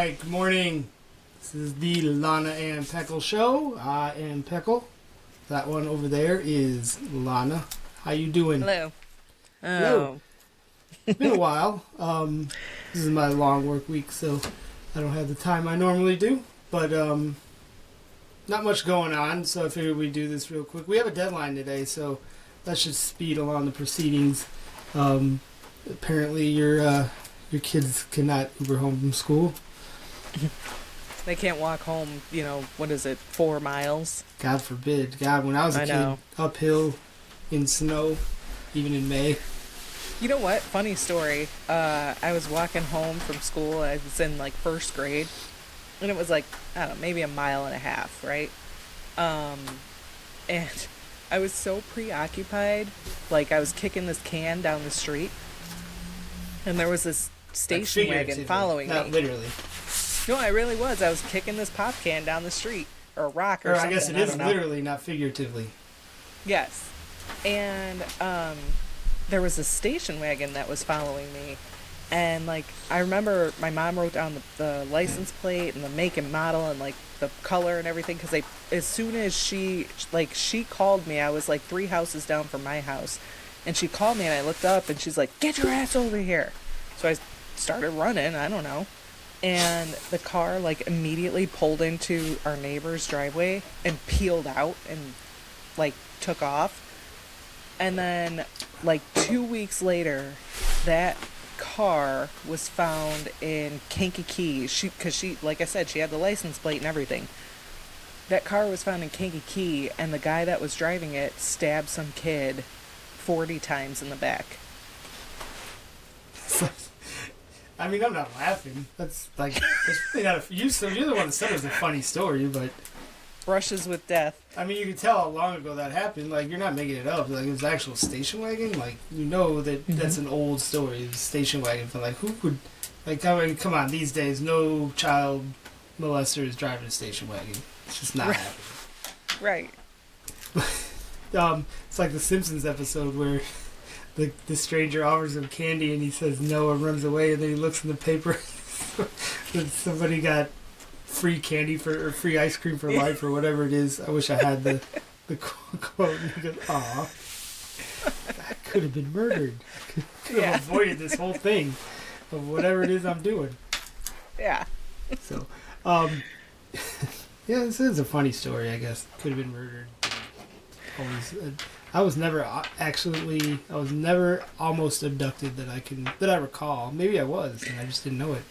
Alright, good morning. This is the Lana and Packle show. I am Packle. That one over there is Lana. How you doing? Hello. Hello. It's been a while. This is my long work week, so I don't have the time I normally do. But not much going on, so I figured we'd do this real quick. We have a deadline today, so that should speed along the proceedings. Apparently your kids cannot Uber home from school. They can't walk home, what is it, 4 miles? God forbid. God, when I was a kid, uphill in snow, even in May. You know what? Funny story. I was walking home from school. I was in first grade, and it was I don't know, maybe 1.5 miles, right? And I was so preoccupied, I was kicking this can down the street, and there was this station wagon following me. Not literally. No, I really was. I was kicking this pop can down the street, or a rock, or something. I guess it is literally, not figuratively. Yes. And there was a station wagon that was following me. And, I remember my mom wrote down the license plate and the make and model and, the color and everything. Because as soon as she called me, I was, 3 houses down from my house. And she called me and I looked up and she's like, "Get your ass over here." So I started running, I don't know. And the car, immediately pulled into our neighbor's driveway and peeled out and, took off. And then, 2 weeks later, that car was found in Kankakee. Because she, like I said, she had the license plate and everything. That car was found in Kankakee, and the guy that was driving it stabbed some kid 40 times in the back. I mean, I'm not laughing. That's really not you're the one that said it was a funny story, but... Brushes with death. I mean, you can tell how long ago that happened. You're not making it up. It was an actual station wagon. That's an old story. It was a station wagon. But, who would... I mean, come on. These days, no child molester is driving a station wagon. It's just not happening. Right. It's like the Simpsons episode where... The stranger offers him candy and he says no and runs away, and then he looks in the paper that somebody got free candy or free ice cream for life or whatever it is. I wish I had the quote. And he goes, "Aw, I could have been murdered. Could have avoided this whole thing of whatever it is I'm doing." Yeah. So, yeah, this is a funny story. I guess could have been murdered. Always. I was never almost abducted that I recall. Maybe I was, and I just didn't know it.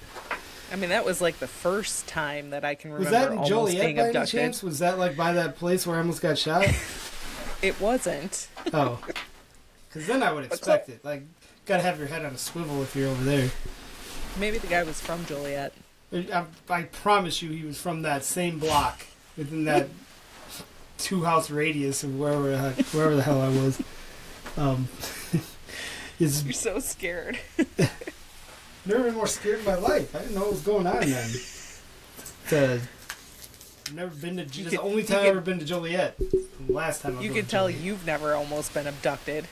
I mean, that was the first time that I can remember. Was that in almost Joliet being by abducted. any chance? Was that by that place where I almost got shot? It wasn't. Oh, because then I would expect it. Gotta have your head on a swivel if you're over there. Maybe the guy was from Joliet. I promise you, he was from that same block within that 2-house radius of wherever the hell I was. You're so scared. Never been more scared in my life. I didn't know what was going on then. I've never been to. The only time I've ever been to Joliet. The last time. You can tell you've never almost been abducted.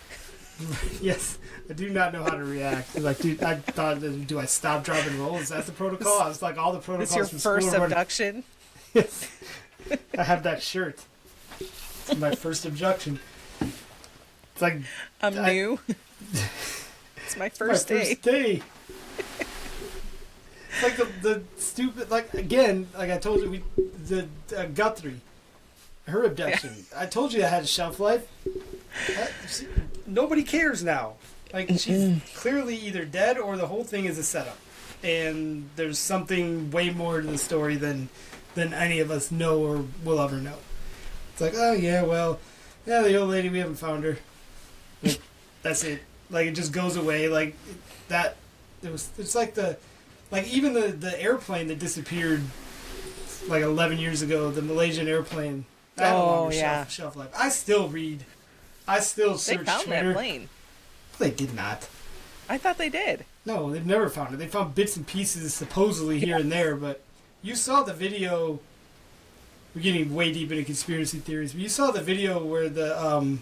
Yes, I do not know how to react. Dude, I thought, do I stop, drop, and roll? Is that the protocol? I was all the protocols. This your from first school abduction? Yes, I have that shirt. It's my first abduction. It's I'm new. It's my first day. It's the stupid, again, I told you, Guthrie, her abduction. Yeah. I told you that had a shelf life. Nobody cares now. She's clearly either dead or the whole thing is a setup. And there's something way more to the story than any of us know or will ever know. It's oh yeah, well, yeah, the old lady, we haven't found her. That's it. It just goes away. It's even the airplane that disappeared 11 years ago, the Malaysian airplane. That no longer shelf life. I still read. I still search They found Twitter. that plane. They did not. I thought they did. No, they've never found it. They found bits and pieces supposedly here and there, but you saw the video. We're getting way deep into conspiracy theories, but you saw the video where the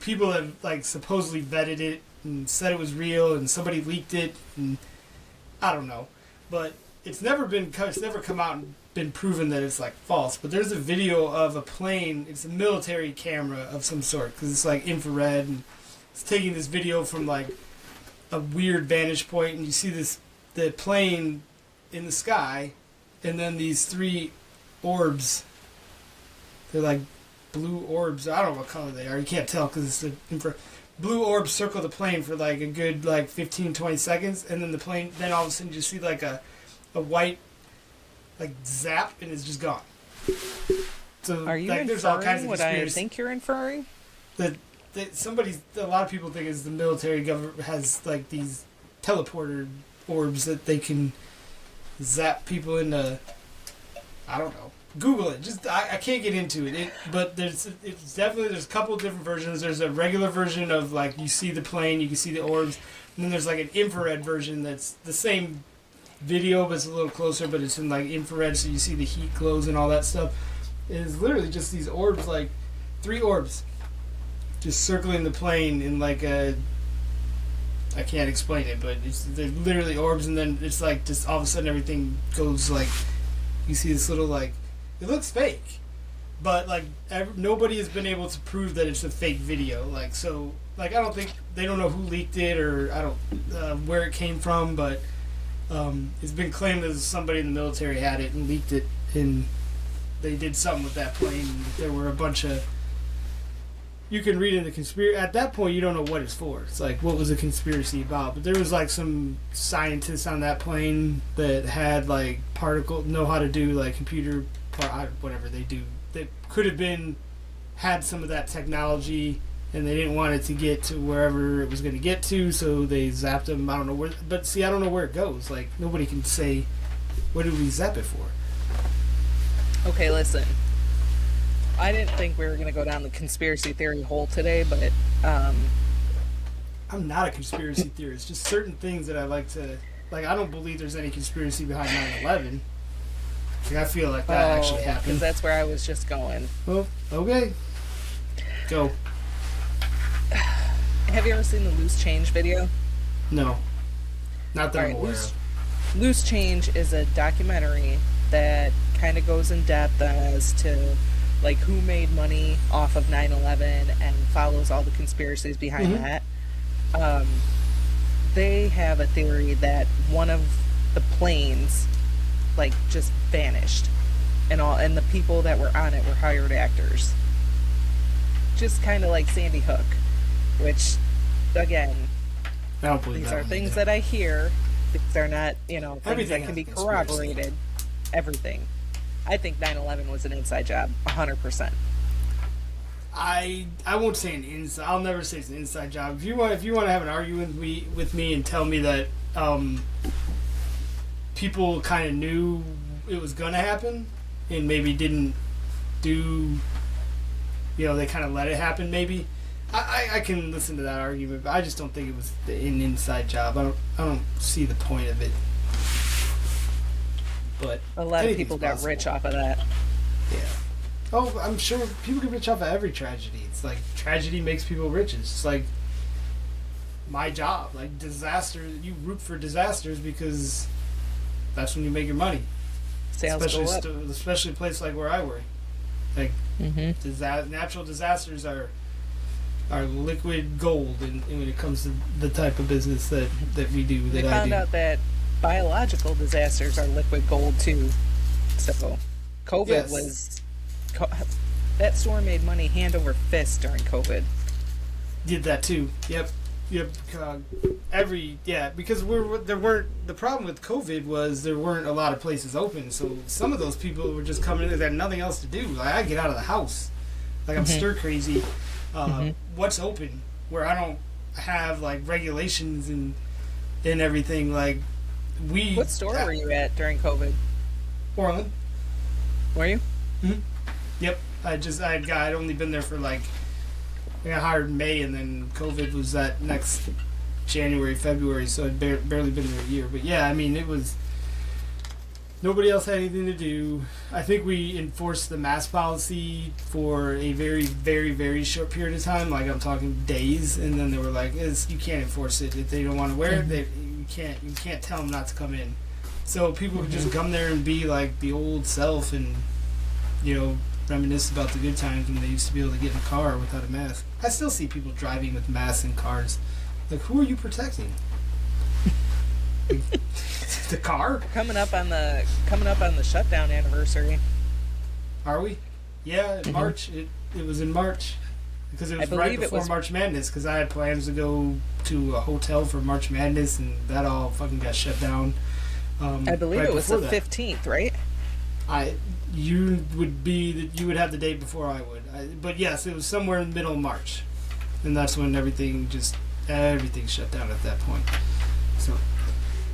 people have supposedly vetted it and said it was real, and somebody leaked it, and I don't know, but it's never come out and been proven that it's like false. But there's a video of a plane. It's a military camera of some sort because it's like infrared, and it's taking this video from like a weird vantage point, and you see the plane in the sky, and then these three orbs. They're like blue orbs. I don't know what color they are. You can't tell because it's the infrared. Blue orbs circle the plane for like a good like 15-20 seconds, and then the plane. Then all of a sudden you see like a white like zap, and it's just gone. So are you like, there's all kinds inferring of what I think you're inferring? That a lot of people think is the military government has like these teleporter orbs that they can zap people into. I don't know. Google it. Just I can't get into it. But there's a couple of different versions. There's a regular version of like you see the plane, you can see the orbs, and then there's like an infrared version that's the same video but it's a little closer, but it's in like infrared, so you see the heat glows and all that stuff. It is literally just these orbs, like 3 orbs, just circling the plane in like a. I can't explain it, but they're literally orbs, and then it's like just all of a sudden everything goes like you see this little like. It looks fake, but like nobody has been able to prove that it's a fake video. Like so, like I don't think they don't know who leaked it or I don't where it came from, but it's been claimed that somebody in the military had it and leaked it, and they did something with that plane. There were a bunch of. You can read in the conspiracy. At that point, you don't know what it's for. It's like, what was the conspiracy about? But there was like some scientists on that plane that had like know how to do like computer. Whatever they do, that could have had some of that technology, and they didn't want it to get to wherever it was going to get to, so they zapped them. I don't know where, but see, I don't know where it goes. Like nobody can say, what did we zap it for? Okay, listen. I didn't think we were going to go down the conspiracy theory hole today, but I'm not a conspiracy theorist. Just certain things that I like to like. I don't believe there's any conspiracy behind 9/11. Like, I feel like that actually happened. Because that's where I was just going. Oh, okay. Go. Have you ever seen the Loose Change video? No. Not that I'm aware of. Loose Change is a documentary that kind of goes in depth as to like who made money off of 9/11 and follows all the conspiracies behind that. They have a theory that one of the planes like just vanished, and the people that were on it were hired actors, just kind of like Sandy Hook, which again, I don't believe these are things that I hear. These are not things that can be corroborated. Everything. I think 9/11 was an inside job, 100%. I won't say an inside. I'll never say it's an inside job. If you want to have an argument with me and tell me that people kind of knew it was going to happen and maybe didn't do, they kind of let it happen maybe. I can listen to that argument, but I just don't think it was an inside job. I don't see the point of it. But a lot of people got rich off of that. Yeah. Oh, I'm sure people get rich off of every tragedy. It's like tragedy makes people rich. It's just like my job. Like disaster, you root for disasters because that's when you make your money. Sales go up. Especially a place like where I work. Like natural disasters are liquid gold when it comes to the type of business that we do. They found out that biological disasters are liquid gold too. So COVID was that store made money hand over fist during COVID. Did that too. Yep. Because the problem with COVID was there weren't a lot of places open, so some of those people were just coming in. They had nothing else to do. Like I get out of the house, like I'm stir crazy. What's open where I don't have like regulations and everything. Like What store were you at during COVID? Orland. Were you? Mm-hmm. Yep. I'd only been there for like. I got hired in May, and then COVID was that next January, February, so I'd barely been there a year. But yeah, I mean, it was... Nobody else had anything to do. I think we enforced the mask policy for a very, very, very short period of time. Like, I'm talking days, and then they were like, you can't enforce it. If they don't want to wear it, you can't tell them not to come in. So people would just come there and be like the old self and, reminisce about the good times when they used to be able to get in a car without a mask. I still see people driving with masks in cars. Like, who are you protecting? The car? Coming up on the shutdown anniversary. Are we? Yeah, in March. It was in March. Because it was right before March Madness, because I had plans to go to a hotel for March Madness, and that all fucking got shut down. I believe it was the 15th, right? You would have the date before I would. But yes, it was somewhere in the middle of March. And that's when everything shut down at that point. So,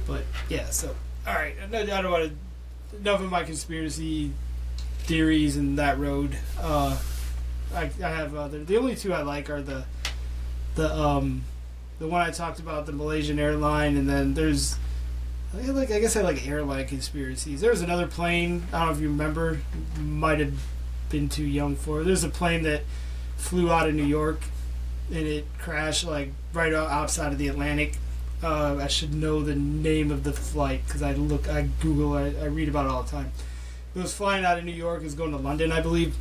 but yeah, so, alright, I don't want to, enough of my conspiracy theories in that road. I have other. The only two I like are the one I talked about, the Malaysian airline, and then there's I guess I like airline conspiracies. There was another plane. I don't know if you remember. Might have been too young for it. There's a plane that flew out of New York, and it crashed like right outside of the Atlantic. I should know the name of the flight because I Google, I read about it all the time. It was flying out of New York. It was going to London, I believe.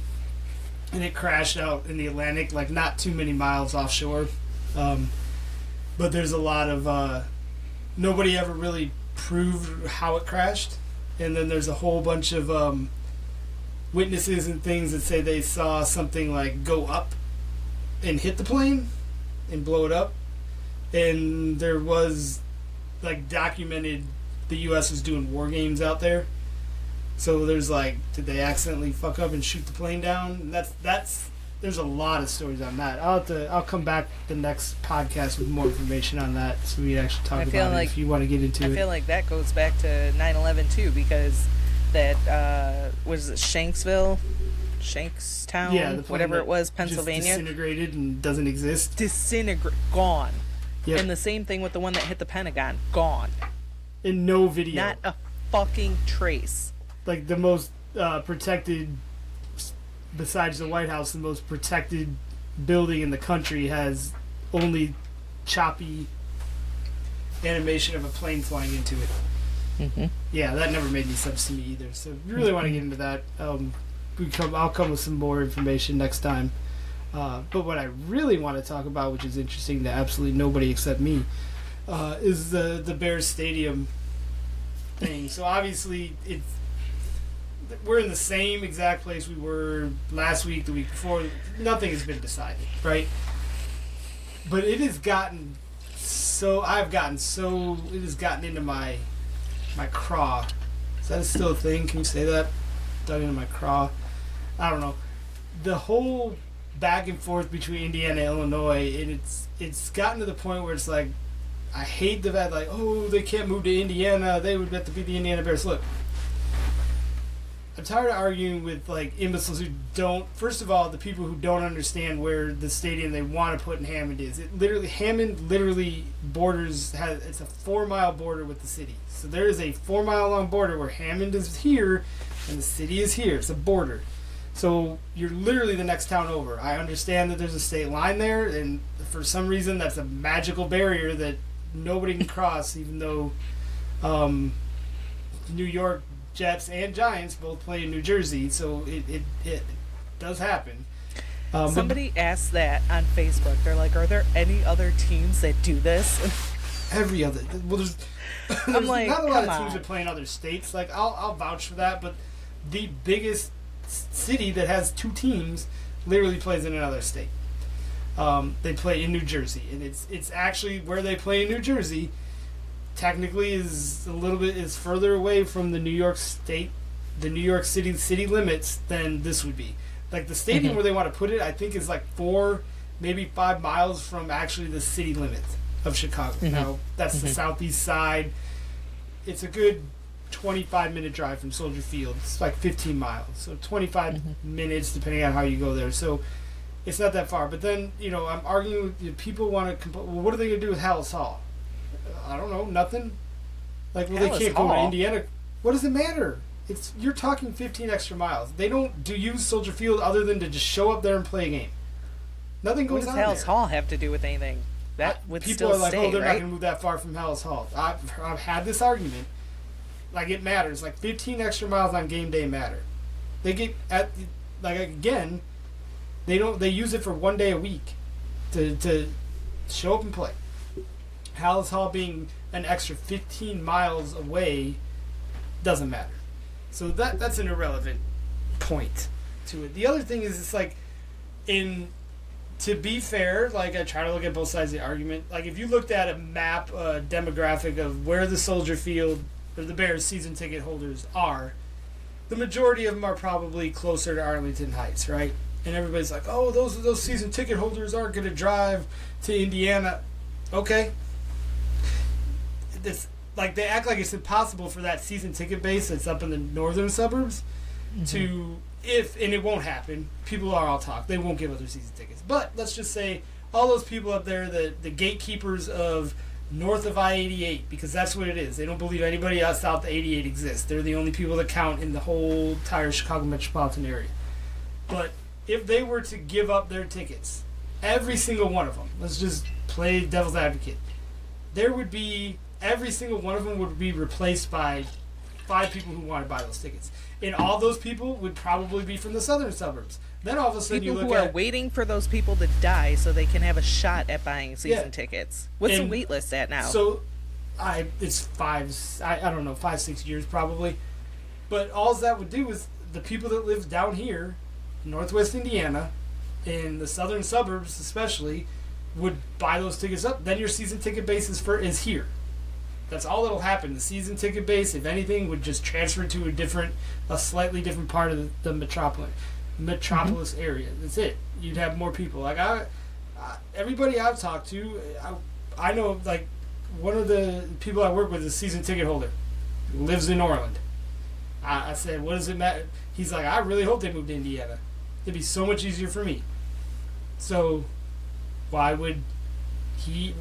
And it crashed out in the Atlantic, like not too many miles offshore. But there's a lot of... nobody ever really proved how it crashed. And then there's a whole bunch of witnesses and things that say they saw something like go up and hit the plane and blow it up. And there was like documented the U.S. was doing war games out there. So there's like, did they accidentally fuck up and shoot the plane down? That's there's a lot of stories on that. I'll come back the next podcast with more information on that, so we actually talk about it if you want to get into it. I feel like that goes back to 9/11 too, because that was it Shankstown, whatever it was, Pennsylvania, just disintegrated and doesn't exist. Gone. Yep. And the same thing with the one that hit the Pentagon, gone. And no video. Not a fucking trace. Like the most protected, besides the White House, the most protected building in the country has only choppy animation of a plane flying into it. Mm-hmm. Yeah, that never made any sense to me either. So if you really want to get into that, I'll come with some more information next time. But what I really want to talk about, which is interesting to absolutely nobody except me, is the Bears Stadium thing. So obviously we're in the same exact place we were last week, the week before. Nothing has been decided, right? But it has gotten so... it has gotten into my craw. Is that still a thing? Can you say that? Dug into my craw. I don't know. The whole back and forth between Indiana and Illinois, and it's gotten to the point where it's like, I hate the fact, like, oh, they can't move to Indiana. They would have to be the Indiana Bears. Look, I'm tired of arguing with like imbeciles who don't. First of all, the people who don't understand where the stadium they want to put in Hammond is. Hammond literally borders. It's a 4-mile border with the city. So there is a 4-mile long border where Hammond is here, and the city is here. It's a border. So you're literally the next town over. I understand that there's a state line there, and for some reason that's a magical barrier that nobody can cross, even though New York Jets and Giants both play in New Jersey, so it does happen. Somebody asked that on Facebook. They're like, are there any other teams that do this? Every other... Well, there's like, not a lot of teams that play in other states. Like, I'll vouch for that, but the biggest city that has 2 teams literally plays in another state. They play in New Jersey, and it's actually where they play in New Jersey technically is a little bit further away from the New York City limits than this would be. Like the stadium where they want to put it, I think is like 4, maybe 5 miles from actually the city limits of Chicago. Now that's the southeast side. It's a good 25-minute drive from Soldier Field. It's like 15 miles, so 25 minutes depending on how you go there. So it's not that far. But then I'm arguing with people want to. Well, what are they going to do with Hallis Hall? I don't know, nothing. Like, well, they can't go to Indiana. What does it matter? You're talking 15 extra miles. They don't use Soldier Field other than to just show up there and play a game. Nothing goes on there. What does Hallis Hall have to do with anything? That would people still are like, stay, oh, they're right? not going to move that far from Hallis Hall. I've had this argument Like, it matters. Like, 15 extra miles on game day matter. They get at, like, again, they use it for 1 day a week to show up and play. Hallis Hall being an extra 15 miles away doesn't matter. So that's an irrelevant point to it. The other thing is, it's like, to be fair, like, I try to look at both sides of the argument. Like, if you looked at a map, demographic of where the Soldier Field or the Bears season ticket holders are, the majority of them are probably closer to Arlington Heights, right? And everybody's like, oh, those season ticket holders aren't going to drive to Indiana. Okay. It's like, they act like it's impossible for that season ticket base that's up in the northern suburbs to, and it won't happen. People are all talk. They won't give up their season tickets. But let's just say all those people up there, the gatekeepers of north of I-88, because that's what it is. They don't believe anybody else south of 88 exists. They're the only people that count in the whole entire Chicago metropolitan area. But if they were to give up their tickets, every single one of them, let's just play devil's advocate, every single one of them would be replaced by 5 people who want to buy those tickets. And all those people would probably be from the southern suburbs. Then all of a sudden people you look who are waiting for those people to die so they can have a shot at buying season tickets. What's the wait list at now? So, it's 5-6 years probably. But all that would do is the people that live down here, northwest Indiana, in the southern suburbs especially, would buy those tickets up. Then your season ticket base is here. That's all that'll happen. The season ticket base, if anything, would just transfer to a slightly different part of the metropolis area. That's it. You'd have more people. Like, everybody I've talked to, I know, like, one of the people I work with is a season ticket holder. Lives in Orland. I said, what does it matter? He's like, I really hope they move to Indiana. It'd be so much easier for me. So, why would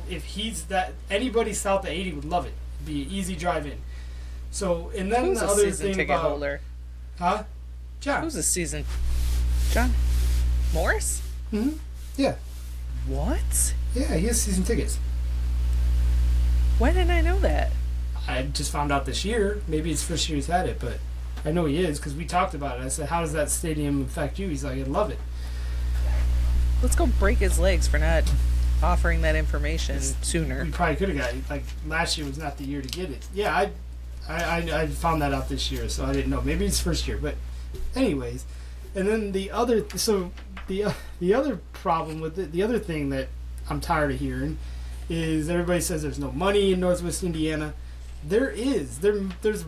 if he's that, anybody south of 80 would love it. It'd be an easy drive in. So, and then who's the a other season thing ticket about holder? Huh? John. Who's a season? John Morris? Mm-hmm. Yeah. What? Yeah, he has season tickets. Why didn't I know that? I just found out this year. Maybe it's first year he's had it, but I know he is because we talked about it. I said, how does that stadium affect you? He's like, I love it. Let's go break his legs for not offering that information sooner. We probably could have got it. Like, last year was not the year to get it. Yeah, I found that out this year, so I didn't know. Maybe it's first year, but anyways. And then the other problem with it, the other thing that I'm tired of hearing is everybody says there's no money in Northwest Indiana. There is. There's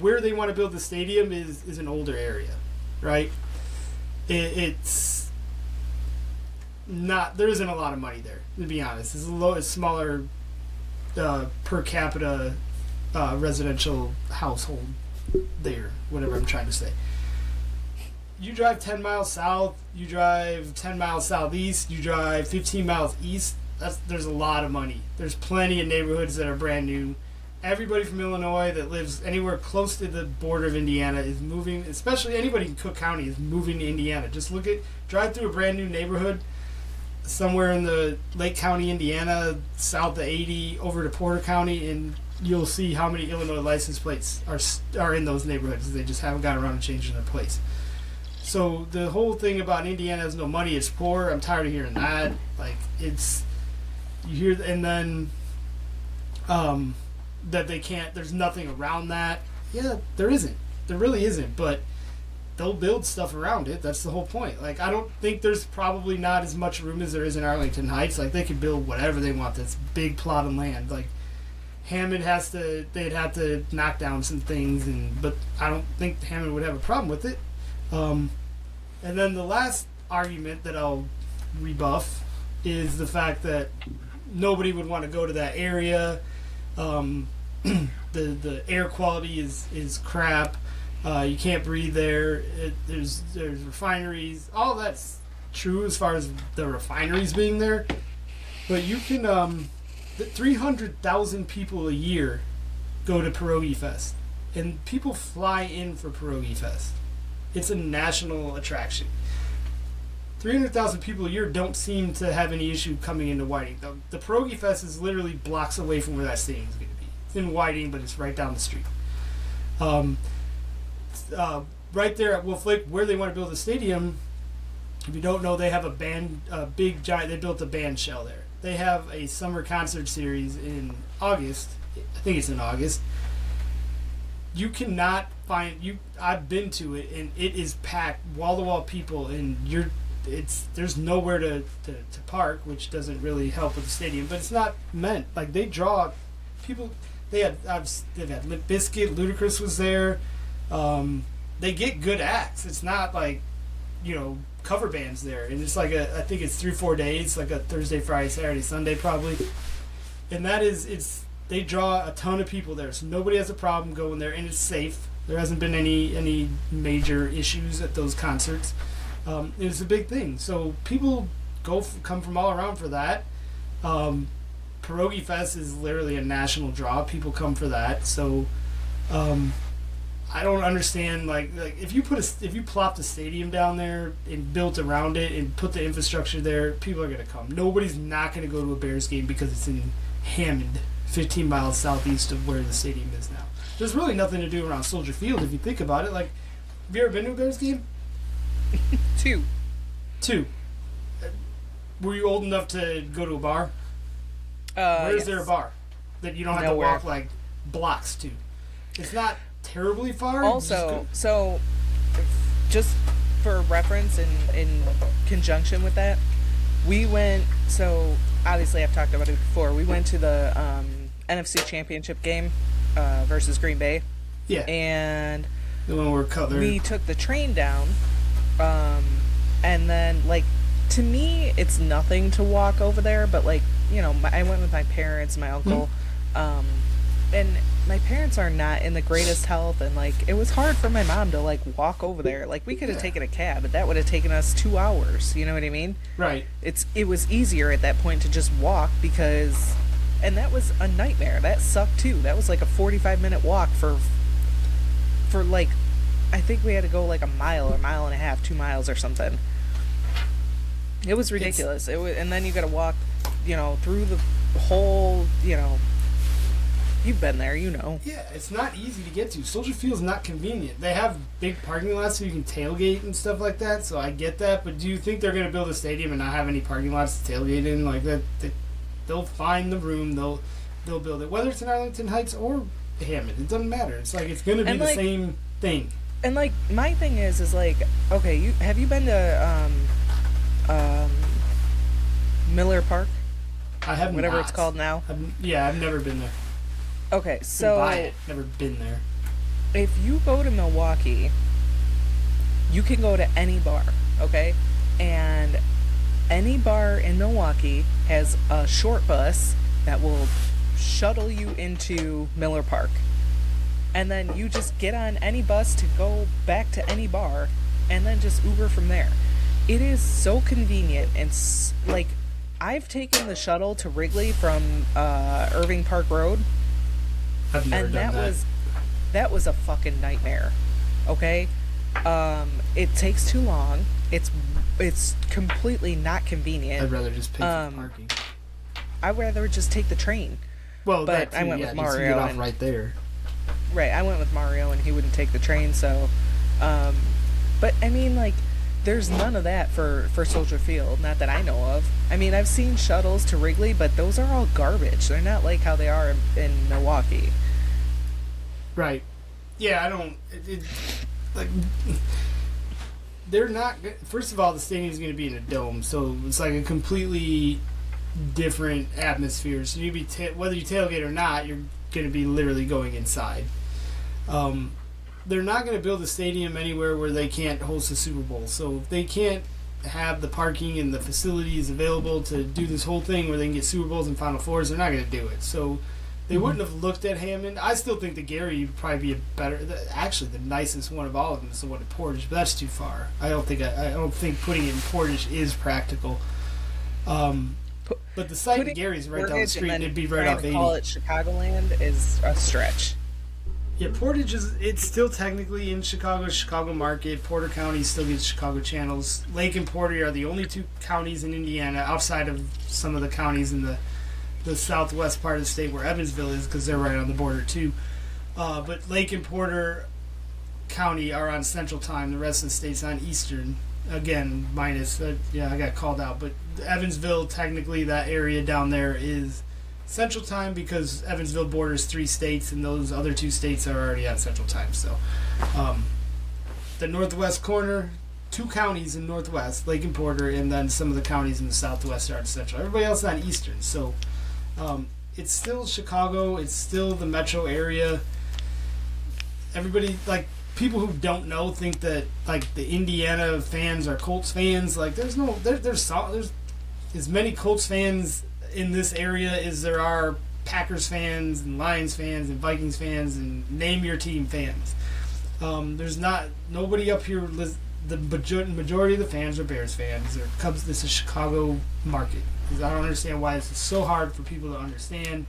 where they want to build the stadium is an older area, right? It's not, there isn't a lot of money there, to be honest. It's a smaller per capita residential household there, whatever I'm trying to say. You drive 10 miles south, you drive 10 miles southeast, you drive 15 miles east, there's a lot of money. There's plenty of neighborhoods that are brand new. Everybody from Illinois that lives anywhere close to the border of Indiana is moving, especially anybody in Cook County is moving to Indiana. Just drive through a brand new neighborhood somewhere in the Lake County, Indiana, south of 80, over to Porter County, and you'll see how many Illinois license plates are in those neighborhoods. They just haven't got around to changing their plates. So the whole thing about Indiana has no money, it's poor, I'm tired of hearing that. Like, you hear, and then that they can't, there's nothing around that. Yeah, there isn't. There really isn't, but they'll build stuff around it. That's the whole point. Like, I don't think there's probably not as much room as there is in Arlington Heights. Like, they could build whatever they want. That's big plot of land. Like, Hammond they'd have to knock down some things, but I don't think Hammond would have a problem with it. And then the last argument that I'll rebuff is the fact that nobody would want to go to that area. The air quality is crap. You can't breathe there. There's refineries. All that's true as far as the refineries being there. But you can 300,000 people a year go to Pierogi Fest, and people fly in for Pierogi Fest. It's a national attraction. 300,000 people a year don't seem to have any issue coming into Whiting. The Pierogi Fest is literally blocks away from where that stadium is going to be. It's in Whiting, but it's right down the street. Um, right there at Wolf Lake, where they want to build a stadium, if you don't know, they have a big giant. They built a band shell there. They have a summer concert series in August. I think it's in August. You cannot find you. I've been to it, and it is packed, wall to wall people, and there's nowhere to park, which doesn't really help with the stadium. But it's not meant like they draw people. They've had Limp Bizkit, Ludacris was there. They get good acts. It's not like cover bands there, and it's like I think it's 3-4 days, like a Thursday, Friday, Saturday, Sunday probably, and they draw a ton of people there, so nobody has a problem going there, and it's safe. There hasn't been any major issues at those concerts. It's a big thing, so people come from all around for that. Pierogi Fest is literally a national draw. People come for that, so I don't understand like if you plopped a stadium down there and built around it and put the infrastructure there, people are gonna come. Nobody's not gonna go to a Bears game because it's in Hammond, 15 miles southeast of where the stadium is now. There's really nothing to do around Soldier Field if you think about it. Like, have you ever been to a Bears game? Two. Were you old enough to go to a bar? Where is there a bar that you don't have Nowhere. to walk like blocks to? It's not terribly far. Also, so just for reference in conjunction with that, we went. So obviously, I've talked about it before. We went to the NFC Championship game versus Green Bay. Yeah. And the one where Cutler. We took the train down, and then to me, it's nothing to walk over there, but I went with my parents and my uncle, and my parents are not in the greatest health, and it was hard for my mom to walk over there. We could have taken a cab, but that would have taken us 2 hours. You know what I mean? Right. It was easier at that point to just walk and that was a nightmare. That sucked too. That was a 45-minute walk for I think we had to go a mile or a mile and a half, 2 miles or something. It was ridiculous. And then you got to walk, through the whole, you've been there, Yeah, it's not easy to get to. Soldier Field's not convenient. They have big parking lots so you can tailgate and stuff like that, so I get that, but do you think they're going to build a stadium and not have any parking lots to tailgate in? They'll find the room, they'll build it. Whether it's in Arlington Heights or Hammond, it doesn't matter. It's it's going to be the same thing. And my thing is okay, have you been to Miller Park? I have whatever not. It's called now. I've never been there. Okay, so buy it. Never been there. If you go to Milwaukee, you can go to any bar, okay? And any bar in Milwaukee has a short bus that will shuttle you into Miller Park. And then you just get on any bus to go back to any bar and then just Uber from there. It is so convenient, and I've taken the shuttle to Wrigley from Irving Park Road. I've never done that. That was a fucking nightmare. Okay? It takes too long. It's completely not convenient. I'd rather just pay for parking. I'd rather just take the train. Well, but I went with Mario. You get off right there. Right, I went with Mario and he wouldn't take the train, so but I mean there's none of that for Soldier Field, not that I know of. I mean, I've seen shuttles to Wrigley, but those are all garbage. They're not like how they are in Milwaukee. Right. Yeah, I don't they're not first of all, the stadium's going to be in a dome, so it's a completely different atmosphere. So you whether you tailgate or not, you're going to be literally going inside. They're not going to build a stadium anywhere where they can't host a Super Bowl. So if they can't have the parking and the facilities available to do this whole thing where they can get Super Bowls and Final Fours, they're not going to do it. So they wouldn't have looked at Hammond. I still think the Gary would probably be actually the nicest one of all of them is the one at Portage, but that's too far. I don't think putting it in Portage is practical. But the site of Gary's right down the street, and it'd be right off 80. Call it Chicagoland is a stretch. Yeah, Portage it's still technically in Chicago market. Porter County still gets Chicago channels. Lake and Porter are the only two counties in Indiana outside of some of the counties in the southwest part of the state where Evansville is, because they're right on the border too. But Lake and Porter County are on Central Time. The rest of the state's on Eastern. Again, minus, I got called out. But Evansville, technically, that area down there is Central Time because Evansville borders 3 states, and those other 2 states are already on Central Time. So, the northwest corner, 2 counties in northwest, Lake and Porter, and then some of the counties in the southwest are on Central. Everybody else is on Eastern. So, it's still Chicago. It's still the metro area. Everybody, like, people who don't know think that, like, the Indiana fans are Colts fans. Like, there's as many Colts fans in this area as there are Packers fans and Lions fans and Vikings fans and name your team fans. There's not nobody up here. The majority of the fans are Bears fans or Cubs. This is Chicago market. I don't understand why it's so hard for people to understand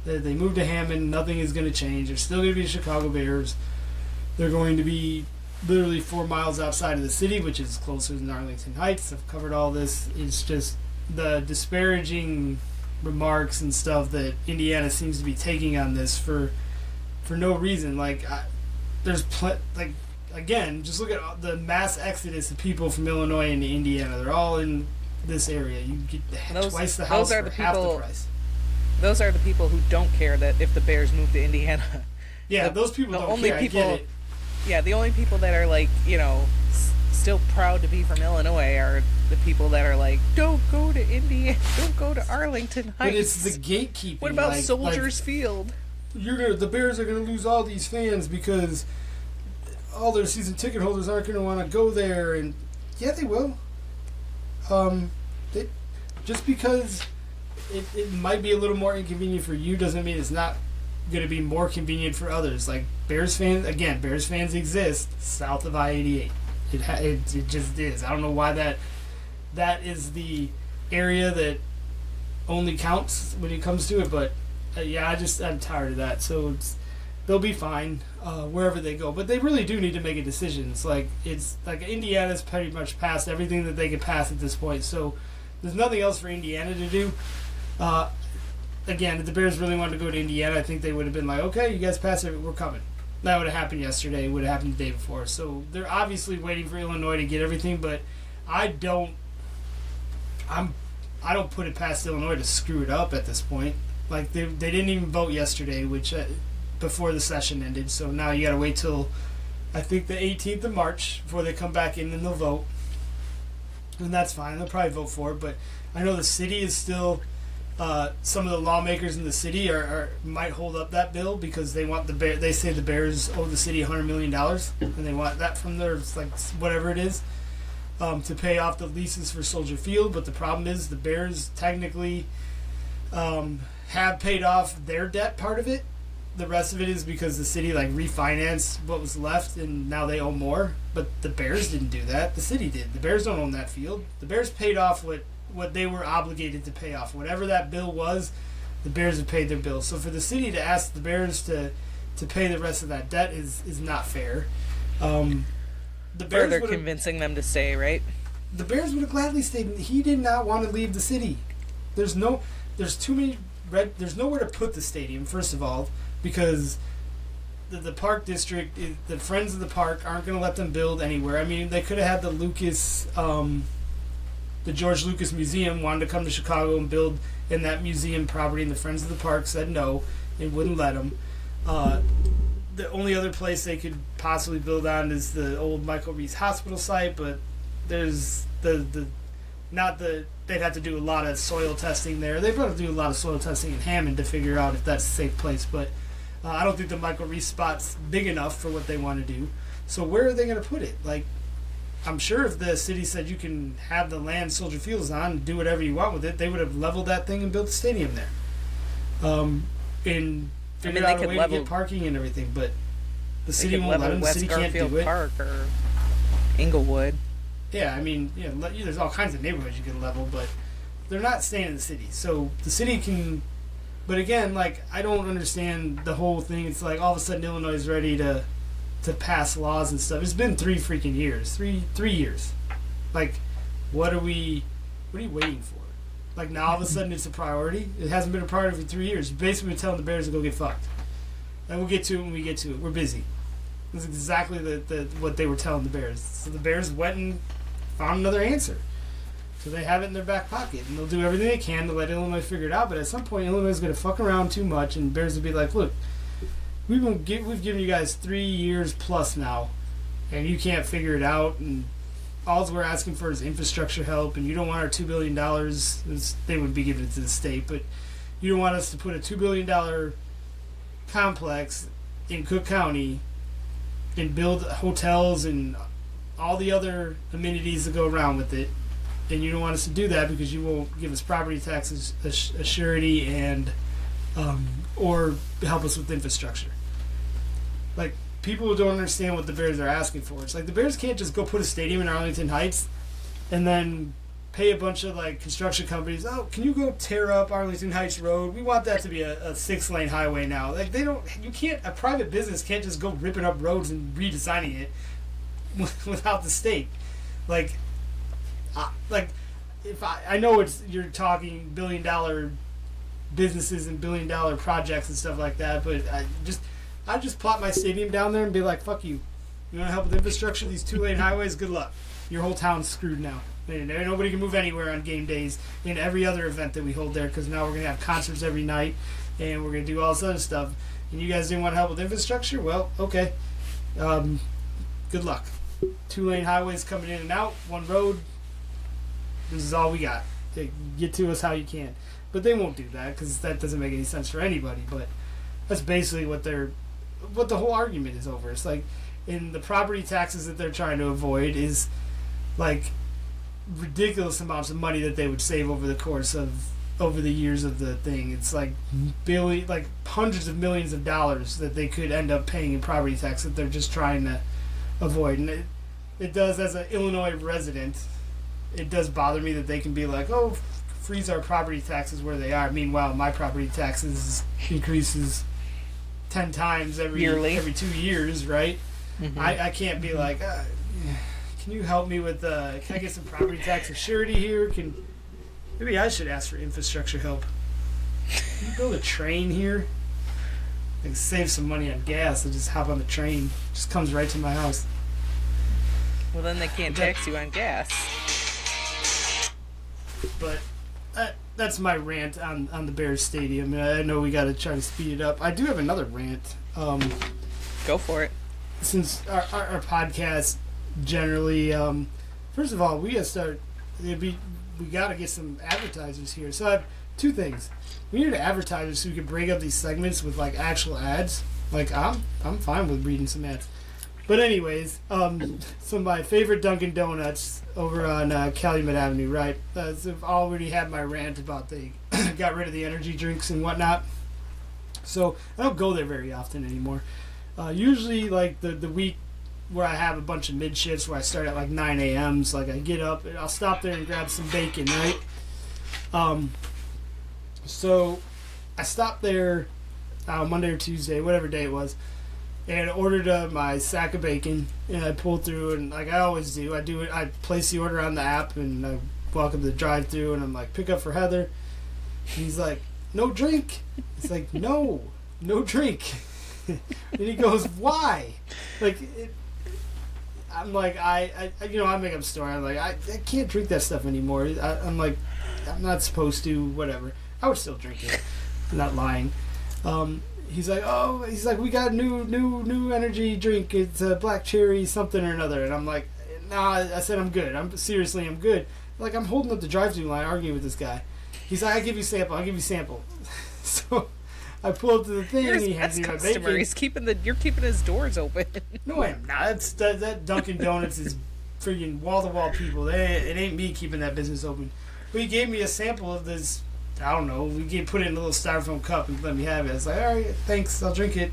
that they moved to Hammond. Nothing is going to change. They're still going to be the Chicago Bears. They're going to be literally 4 miles outside of the city, which is closer than Arlington Heights. I've covered all this. It's just the disparaging remarks and stuff that Indiana seems to be taking on this for no reason. Like, again, just look at the mass exodus of people from Illinois into Indiana. They're all in this area. You get twice the house for half the price. Those are the people who don't care that if the Bears move to Indiana. Yeah, those people don't care. I get it. Yeah, the only people that are, like, still proud to be from Illinois are the people that are like, don't go to Indiana, don't go to Arlington Heights. But it's the gatekeeping. What about Soldiers Field? The Bears are going to lose all these fans because all their season ticket holders aren't going to want to go there, and yeah, they will. Just because it might be a little more inconvenient for you doesn't mean it's not going to be more convenient for others. Like, Bears fans exist south of I-88. It just is. I don't know why that is the area that only counts when it comes to it, but I'm tired of that. So they'll be fine wherever they go, but they really do need to make a decision. It's like Indiana's pretty much passed everything that they could pass at this point, so there's nothing else for Indiana to do. Again, if the Bears really wanted to go to Indiana, I think they would have been like, okay, you guys pass it, we're coming. That would have happened yesterday. It would have happened the day before. So they're obviously waiting for Illinois to get everything, but I don't put it past Illinois to screw it up at this point. Like, they didn't even vote yesterday, which before the session ended. So now you got to wait till I think the 18th of March before they come back in and they'll vote, and that's fine. They'll probably vote for it, but I know the city is still. Some of the lawmakers in the city might hold up that bill because they want they say the Bears owe the city $100 million, and they want that from their, like, whatever it is, to pay off the leases for Soldier Field. But the problem is the Bears technically have paid off their debt part of it. The rest of it is because the city, like, refinanced what was left, and now they owe more. But the Bears didn't do that. The city did. The Bears don't own that field. The Bears paid off what they were obligated to pay off. Whatever that bill was, the Bears have paid their bill. So for the city to ask the Bears to pay the rest of that debt is not fair. The Bears further convincing them to stay, right? The Bears would have gladly stayed. He did not want to leave the city. There's nowhere to put the stadium, first of all, because the park district, the Friends of the Park aren't going to let them build anywhere. I mean, they could have had the George Lucas Museum wanted to come to Chicago and build in that museum property, and the Friends of the Park said no, they wouldn't let them. The only other place they could possibly build on is the old Michael Reese Hospital site, but there's they'd have to do a lot of soil testing there. They've got to do a lot of soil testing in Hammond to figure out if that's a safe place, but I don't think the Michael Reese spot's big enough for what they want to do. So where are they going to put it? Like, I'm sure if the city said you can have the land Soldier Field is on and do whatever you want with it, they would have leveled that thing and built a stadium there. And figured out a way to get parking and everything, but the city won't let them. The city can't do it. Park or Inglewood. Yeah, I mean, there's all kinds of neighborhoods you can level, but they're not staying in the city. So the city can. But again, like, I don't understand the whole thing. It's like all of a sudden Illinois is ready to pass laws and stuff. It's been 3 freaking years. 3 years. Like, what are you waiting for? Like, now all of a sudden it's a priority? It hasn't been a priority for 3 years. You've basically been telling the Bears to go get fucked. And we'll get to it when we get to it. We're busy. That's exactly what they were telling the Bears. So the Bears went and found another answer. So they have it in their back pocket, and they'll do everything they can to let Illinois figure it out. But at some point, Illinois is going to fuck around too much, and Bears will be like, "Look, we've given you guys 3 years plus now, and you can't figure it out. And all we're asking for is infrastructure help, and you don't want our $2 billion. They would be giving it to the state, but you don't want us to put a $2 billion complex in Cook County and build hotels and all the other amenities that go around with it. And you don't want us to do that because you won't give us property taxes, a surety, and or help us with infrastructure." Like, people don't understand what the Bears are asking for. It's like the Bears can't just go put a stadium in Arlington Heights and then pay a bunch of like construction companies, "Oh, can you go tear up Arlington Heights Road? We want that to be a 6-lane highway now." Like, a private business can't just go ripping up roads and redesigning it without the state. If I know you're talking $1 billion businesses and $1 billion projects and stuff like that, but I just plot my stadium down there and be like, "Fuck you. You want to help with infrastructure? These 2-lane highways? Good luck. Your whole town's screwed now. Nobody can move anywhere on game days and every other event that we hold there because now we're going to have concerts every night and we're going to do all this other stuff. And you guys didn't want to help with infrastructure? Well, okay. Good luck. 2-lane highways coming in and out, one road. This is all we got. Get to us how you can." But they won't do that because that doesn't make any sense for anybody. But that's basically what the whole argument is over. It's like, in the property taxes that they're trying to avoid is like ridiculous amounts of money that they would save over the years of the thing. It's like hundreds of millions of dollars that they could end up paying in property tax that they're just trying to avoid. And it does, as an Illinois resident, it does bother me that they can be like, "Oh, freeze our property taxes where they are." Meanwhile, my property taxes increases 10 times every 2 years, right? Mm-hmm. I can't be like, "Can you help me with can I get some property tax surety here? Maybe I should ask for infrastructure help. Can you build a train here? I can save some money on gas. I'll just hop on the train. It just comes right to my house." Well, then they can't tax you on gas. But that's my rant on the Bears Stadium. I know we got to try to speed it up. I do have another rant. Go for it. Since our podcast generally, first of all, we got to start. We got to get some advertisers here. So I have two things. We need advertisers so we can break up these segments with like actual ads. Like, I'm fine with reading some ads. But anyways, some of my favorite Dunkin' Donuts over on Calumet Avenue, right? I've already had my rant about they got rid of the energy drinks and whatnot. So I don't go there very often anymore. Usually, like the week where I have a bunch of mid shifts where I start at like 9 a.m. So like I get up and I'll stop there and grab some bacon, right? So I stopped there Monday or Tuesday, whatever day it was, and ordered my sack of bacon, and I pulled through, and like I always do, I place the order on the app, and I walk up the drive-through, and I'm like, "Pick up for Heather." And he's like, "No drink." It's like, no drink. And he goes, "Why?" Like, I'm like, I make up a story. I'm like, I can't drink that stuff anymore. I'm like, I'm not supposed to, whatever. I would still drink it. I'm not lying. He's like, "We got new energy drink. It's a black cherry something or another." And I'm like, "Nah," I said, "I'm good. I'm good." Like, I'm holding up the drive-thru line arguing with this guy. He's like, I'll give you sample. So I pull up to the thing and he hands me my bacon. You're keeping his doors open. No, I'm not. That Dunkin' Donuts is freaking wall-to-wall people. It ain't me keeping that business open. But he gave me a sample of this. I don't know. Put it in a little styrofoam cup and let me have it. It's like, "All right, thanks. I'll drink it."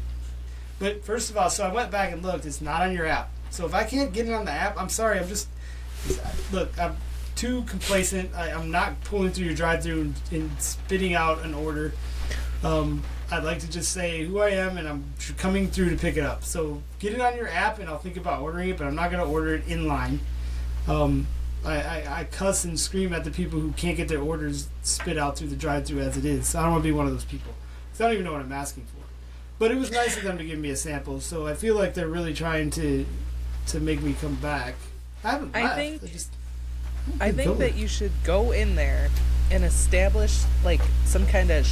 But first of all, so I went back and looked. It's not on your app. So if I can't get it on the app, I'm sorry. I'm too complacent. I'm not pulling through your drive-thru and spitting out an order. I'd like to just say who I am, and I'm coming through to pick it up. So get it on your app, and I'll think about ordering it, but I'm not going to order it in line. I cuss and scream at the people who can't get their orders spit out through the drive-thru as it is. So I don't want to be one of those people. Because I don't even know what I'm asking for. But it was nice of them to give me a sample, so I feel like they're really trying to make me come back. I haven't left. I think that you should go in there and establish like some kind of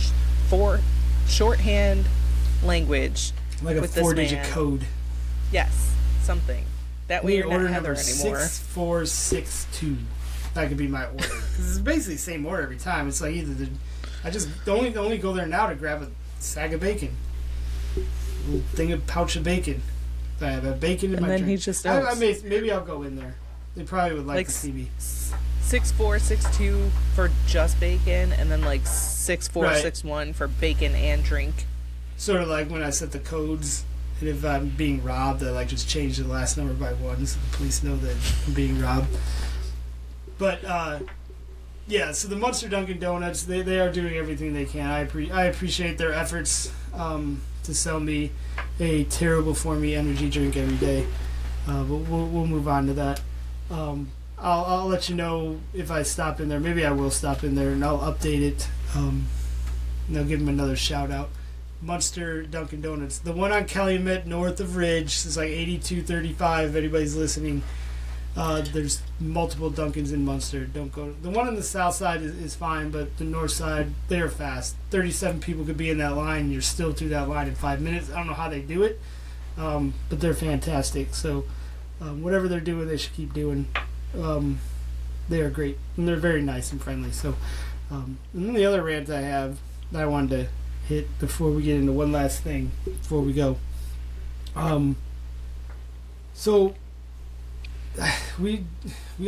shorthand language, like a with 4-digit code. Yes, something. That way you're not order Heather number anymore. 6462. That could be my order. Because it's basically the same order every time. It's like either I just only go there now to grab a sack of bacon, a little pouch of bacon. I have a bacon in my drink. And then he just maybe I'll go in there. They probably would like to see me. 6462 for just bacon, and then like 6461 for bacon and drink. Sort of like when I set the codes, and if I'm being robbed, I like just change the last number by 1 so the police know that I'm being robbed. But yeah, so the Munster Dunkin' Donuts, they are doing everything they can. I appreciate their efforts to sell me a terrible for me energy drink every day. But we'll move on to that. I'll let you know if I stop in there. Maybe I will stop in there and I'll update it. And I'll give them another shout out. Munster Dunkin' Donuts, the one on Calumet north of Ridge, is like 8235. If anybody's listening, there's multiple Dunkins in Munster. Don't go. The one on the south side is fine, but the north side, they are fast. 37 people could be in that line. You're still through that line in 5 minutes. I don't know how they do it, but they're fantastic. So whatever they're doing, they should keep doing. They are great, and they're very nice and friendly. So, and then the other rant I have that I wanted to hit before we get into one last thing before we go. So we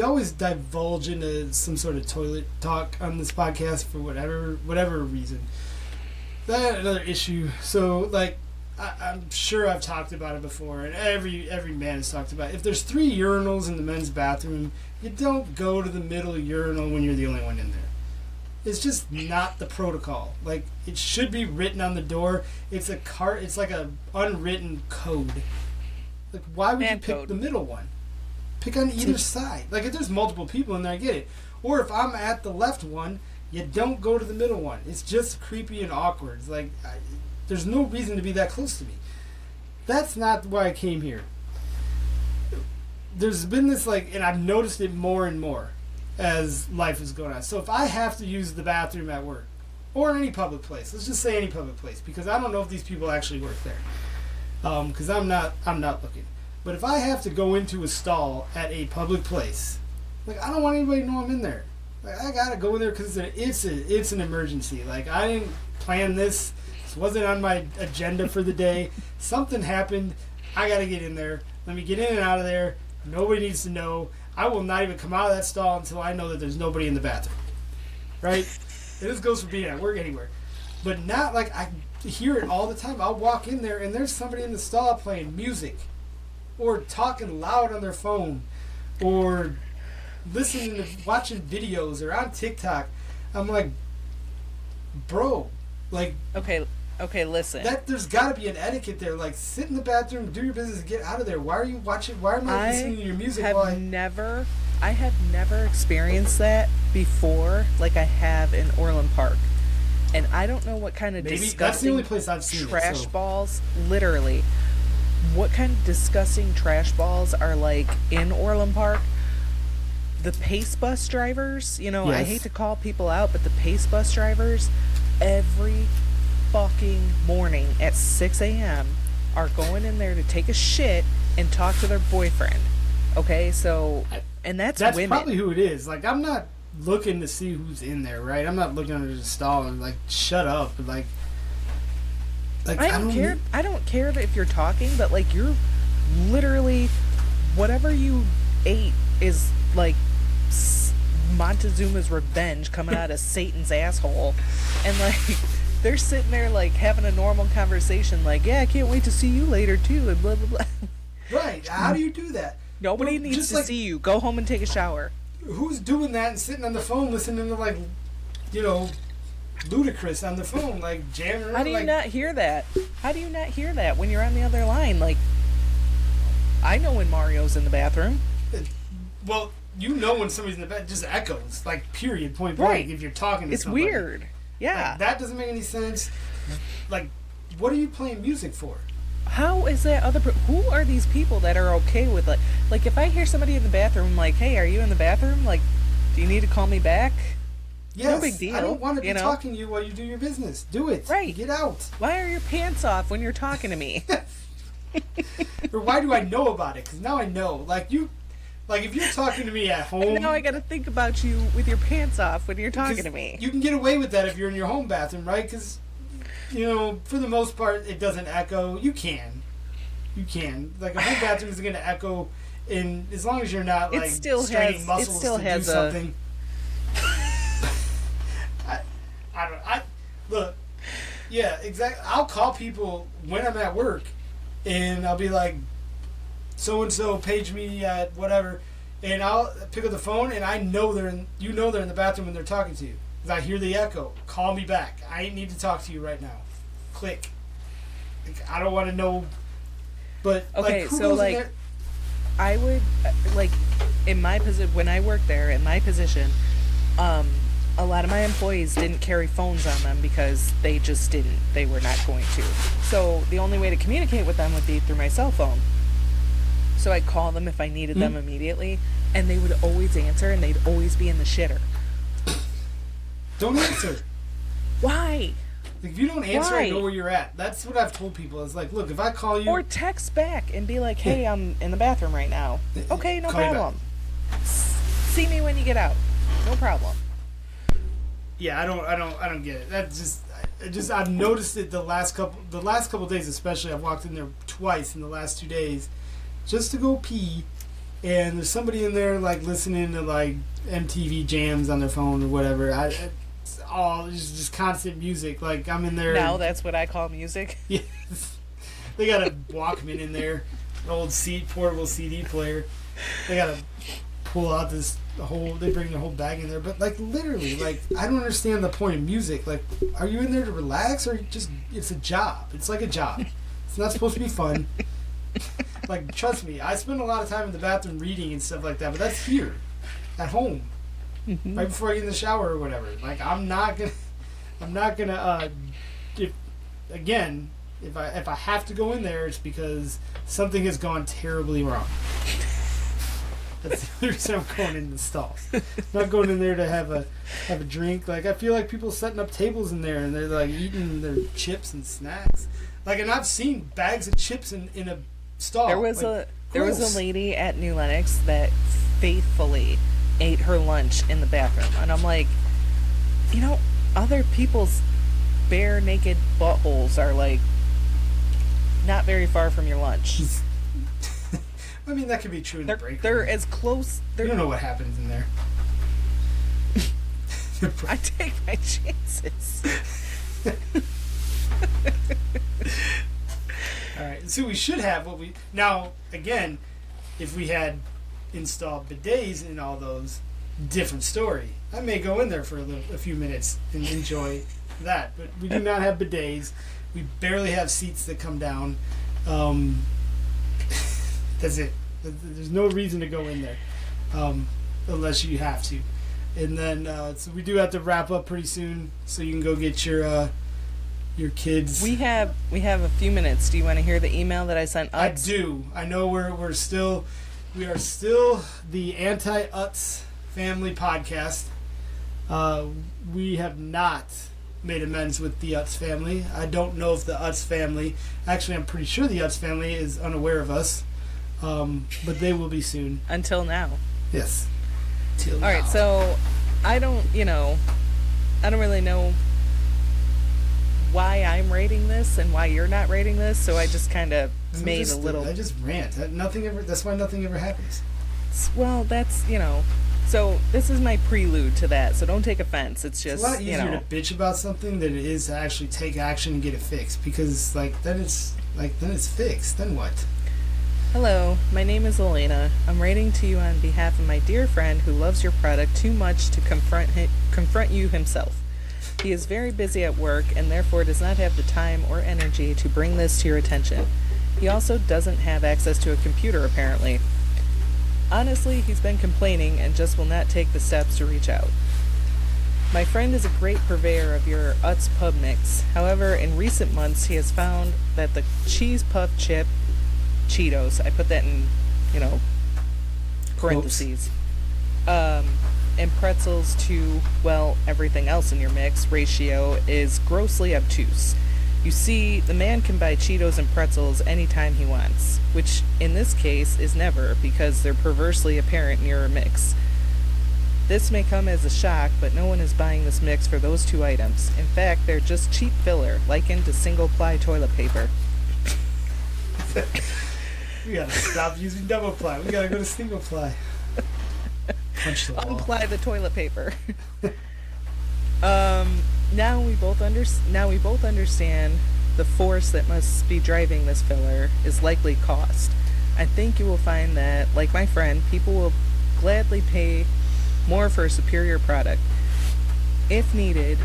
always divulge into some sort of toilet talk on this podcast for whatever reason. That another issue. So like I'm sure I've talked about it before, and every man has talked about it. If there's 3 urinals in the men's bathroom, you don't go to the middle urinal when you're the only one in there. It's just not the protocol. Like, it should be written on the door. It's like a unwritten code. Like, why would you pick the middle one? Pick on either side. Like, if there's multiple people in there, I get it. Or if I'm at the left one, you don't go to the middle one. It's just creepy and awkward. It's like, there's no reason to be that close to me. That's not why I came here. There's been this, like, and I've noticed it more and more as life is going on. So if I have to use the bathroom at work or any public place, let's just say any public place, because I don't know if these people actually work there, because I'm not looking. But if I have to go into a stall at a public place, like, I don't want anybody to know I'm in there. Like, I gotta go in there because it's an emergency. Like, I didn't plan this. This wasn't on my agenda for the day. Something happened. I gotta get in there. Let me get in and out of there. Nobody needs to know. I will not even come out of that stall until I know that there's nobody in the bathroom. Right? And this goes for being at work anywhere. But not like I hear it all the time. I'll walk in there and there's somebody in the stall playing music or talking loud on their phone or listening to watching videos or on TikTok. I'm like, bro, like, Okay, listen. There's got to be an etiquette there. Like, sit in the bathroom, do your business, and get out of there. Why are you watching? Why am I listening to your music? I have never experienced that before, like I have in Orland Park, and I don't know what kind of disgusting that's the only place I've seen trash balls. Literally, what kind of disgusting trash balls are like in Orland Park? The Pace bus drivers. You know, yes. I hate to call people out, but the Pace bus drivers every fucking morning at 6 a.m. are going in there to take a shit and talk to their boyfriend. Okay, so, and that's women. Probably who it is. Like, I'm not looking to see who's in there, right? I'm not looking under the stall and like, shut up. Like I don't care. I don't care if you're talking, but like, you're literally, whatever you ate is like Montezuma's revenge coming out of Satan's asshole, and like, they're sitting there like having a normal conversation, like, yeah, I can't wait to see you later too, and blah blah blah. Right? How do you do that? Nobody needs to see you. Go home and take a shower. Who's doing that and sitting on the phone listening to, like, you know, Ludacris on the phone, like, jamming around? How do you not hear that? How do you not hear that when you're on the other line? Like, I know when Mario's in the bathroom. Well, you know when somebody's in the bathroom, it just echoes, like, period, point blank, if you're talking to somebody. It's weird. Yeah. Like, that doesn't make any sense. Like, what are you playing music for? How is that who are these people that are okay with like if I hear somebody in the bathroom, I'm like, hey, are you in the bathroom? Like, do you need to call me back? Yes, no big deal. I don't want to be talking to you while you do your business. Do it. Right. Get out. Why are your pants off when you're talking to me? Or why do I know about it? Because now I know. Like if you're talking to me at home. Now I got to think about you with your pants off when you're talking to me. You can get away with that if you're in your home bathroom, right? Because, for the most part, it doesn't echo. You can. Like, a home bathroom isn't going to echo, as long as you're not, like, straining muscles to do something. Look, yeah, exactly. I'll call people when I'm at work, and I'll be like, so-and-so page me at whatever, and I'll pick up the phone, and I know they're in the bathroom when they're talking to you. Because I hear the echo. Call me back. I ain't need to talk to you right now. Click. Like, I don't want to know, but, okay, who so, goes in there? I would, in my position, when I worked there, in my position, a lot of my employees didn't carry phones on them because they just didn't. They were not going to. So the only way to communicate with them would be through my cell phone. So I'd call them if I needed them immediately, and they would always answer, and they'd always be in the shitter. Don't answer. Why? Like, if you don't answer, I know where you're at. That's what I've told people. It's like, look, if I call you... Or text back and be like, hey, I'm in the bathroom right now. Okay, no problem. See me when you get out. No problem. Yeah, I don't get it. That's just I've noticed it the last couple of days especially. I've walked in there twice in the last 2 days just to go pee, and there's somebody in there like listening to like MTV jams on their phone or whatever. It's all just constant music. Like, I'm in there. Now that's what I call music. Yes. They got a Walkman in there, an old portable CD player. They got to pull out they bring the whole bag in there, but like literally, like, I don't understand the point of music. Like, are you in there to relax, or it's a job? It's like a job. It's not supposed to be fun. Like, trust me, I spend a lot of time in the bathroom reading and stuff like that, but that's here, at home, right before I get in the shower or whatever. Like, I'm not gonna if I have to go in there, it's because something has gone terribly wrong. That's the reason I'm going in the stalls. I'm not going in there to have a drink. Like, I feel like people setting up tables in there and they're like eating their chips and snacks. Like, and I've seen bags of chips in a stall. There was a lady at New Lenox that faithfully ate her lunch in the bathroom, and I'm like, other people's bare naked buttholes are like not very far from your lunch. I mean, that could be true in the break room. They're as close. You don't know what happens in there. I take my chances. All right, so we should have now again, if we had installed bidets in all those, different story. I may go in there for a few minutes and enjoy that, but we do not have bidets. We barely have seats that come down. That's it. There's no reason to go in there unless you have to. And then so we do have to wrap up pretty soon, so you can go get your kids. We have a few minutes. Do you want to hear the email that I sent Utz? I do. I know we are still the anti-Utz family podcast. We have not made amends with the Utz family. I don't know if the Utz family... Actually, I'm pretty sure the Utz family is unaware of us. But they will be soon. Until now. Yes. All right, so I don't really know why I'm rating this and why you're not rating this, so I just kind of made a little... I just rant. That's why nothing ever happens. Well, that's, so this is my prelude to that, so don't take offense. It's just, it's a lot easier to bitch about something than it is to actually take action and get it fixed, because, then it's fixed. Then what? Hello, my name is Lana. I'm writing to you on behalf of my dear friend who loves your product too much to confront you himself. He is very busy at work and therefore does not have the time or energy to bring this to your attention. He also doesn't have access to a computer, apparently. Honestly, he's been complaining and just will not take the steps to reach out. My friend is a great purveyor of your Utz pub mix. However, in recent months, he has found that the cheese puff chip Cheetos, I put that in, you know, parentheses, and pretzels to, well, everything else in your mix ratio is grossly obtuse. You see, the man can buy Cheetos and pretzels anytime he wants, which in this case is never because they're perversely apparent in your mix. This may come as a shock, but no one is buying this mix for those two items. In fact, they're just cheap filler, likened to single-ply toilet paper. We gotta stop using double ply. We gotta go to single ply. Punch the wall. Unply the toilet paper. Now we both understand the force that must be driving this filler is likely cost. I think you will find that, like my friend, people will gladly pay more for a superior product. If needed,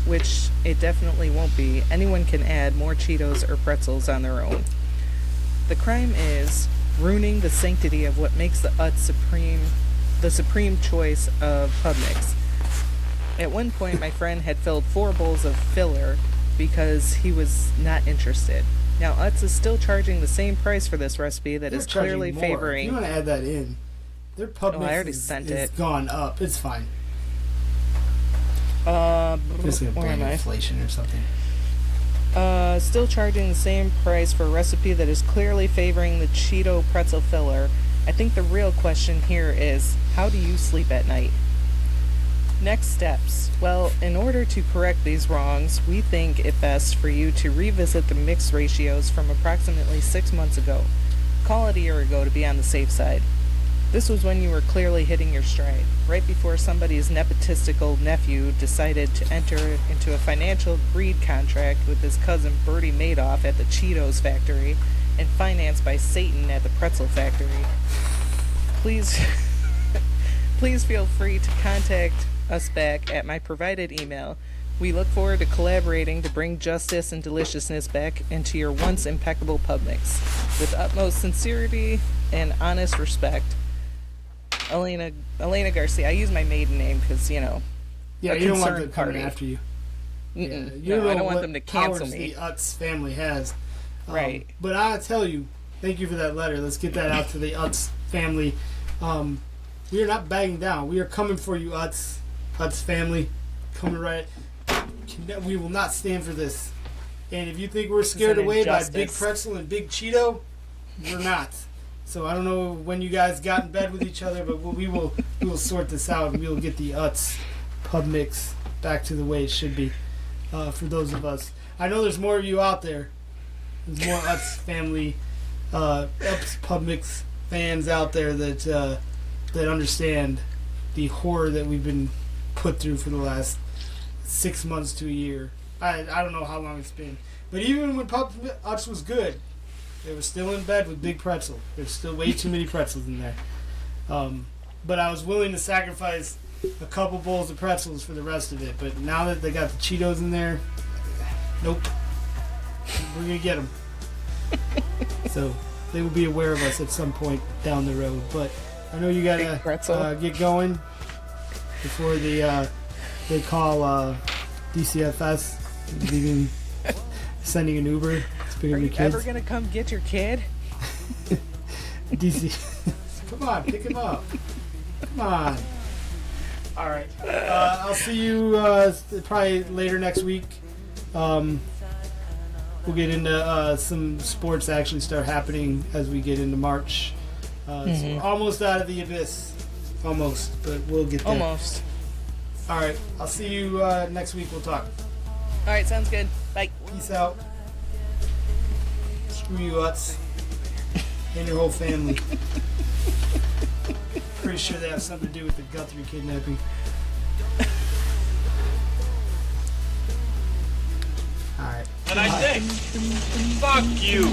which it definitely won't be, anyone can add more Cheetos or pretzels on their own. The crime is ruining the sanctity of what makes the Utz the supreme choice of pub mix. At one point, my friend had filled 4 bowls of filler because he was not interested. Now, Utz is still charging the same price for this recipe that is clearly favoring... You want to add that in. Their pub mix I already sent it. Gone up. It's fine. Just gonna blame inflation or something. Still charging the same price for a recipe that is clearly favoring the Cheeto pretzel filler. I think the real question here is, how do you sleep at night? Next steps. Well, in order to correct these wrongs, we think it best for you to revisit the mix ratios from approximately 6 months ago. Call it a year ago to be on the safe side. This was when you were clearly hitting your stride, right before somebody's nepotistical nephew decided to enter into a financial greed contract with his cousin Bertie Madoff at the Cheetos factory and financed by Satan at the pretzel factory. Please feel free to contact us back at my provided email. We look forward to collaborating to bring justice and deliciousness back into your once impeccable pub mix. With utmost sincerity and honest respect, Elena Garcia. I use my maiden name because, Yeah, you don't want them coming after you. Yeah, no, I don't want them to cancel me. The Utz family has. Right. But I'll tell you, thank you for that letter. Let's get that out to the Utz family. We are not backing down. We are coming for you, Utz family. Coming right. We will not stand for this. And if you think we're scared away by Big Pretzel and Big Cheeto, we're not. So I don't know when you guys got in bed with each other, but we will sort this out, and we will get the Utz pub mix back to the way it should be for those of us. I know there's more of you out there. There's more Utz family, Utz pub mix fans out there that understand the horror that we've been put through for the last 6 months to a year. I don't know how long it's been. But even when Utz was good, they were still in bed with Big Pretzel. There's still way too many pretzels in there. But I was willing to sacrifice a couple bowls of pretzels for the rest of it. But now that they got the Cheetos in there, nope. We're going to get them. So they will be aware of us at some point down the road. But I know you got to get going before they call DCFS, leaving, sending an Uber. Are you ever going to come get your kid? DC. Come on, pick him up. Come on. All right. I'll see you probably later next week. We'll get into some sports that actually start happening as we get into March. So we're almost out of the abyss. Almost, but we'll get there. Almost. All right. I'll see you next week. We'll talk. All right. Sounds good. Bye. Peace out. Screw you, Utz. And your whole family. Pretty sure they have something to do with the Guthrie kidnapping. Alright. And I think, fuck you.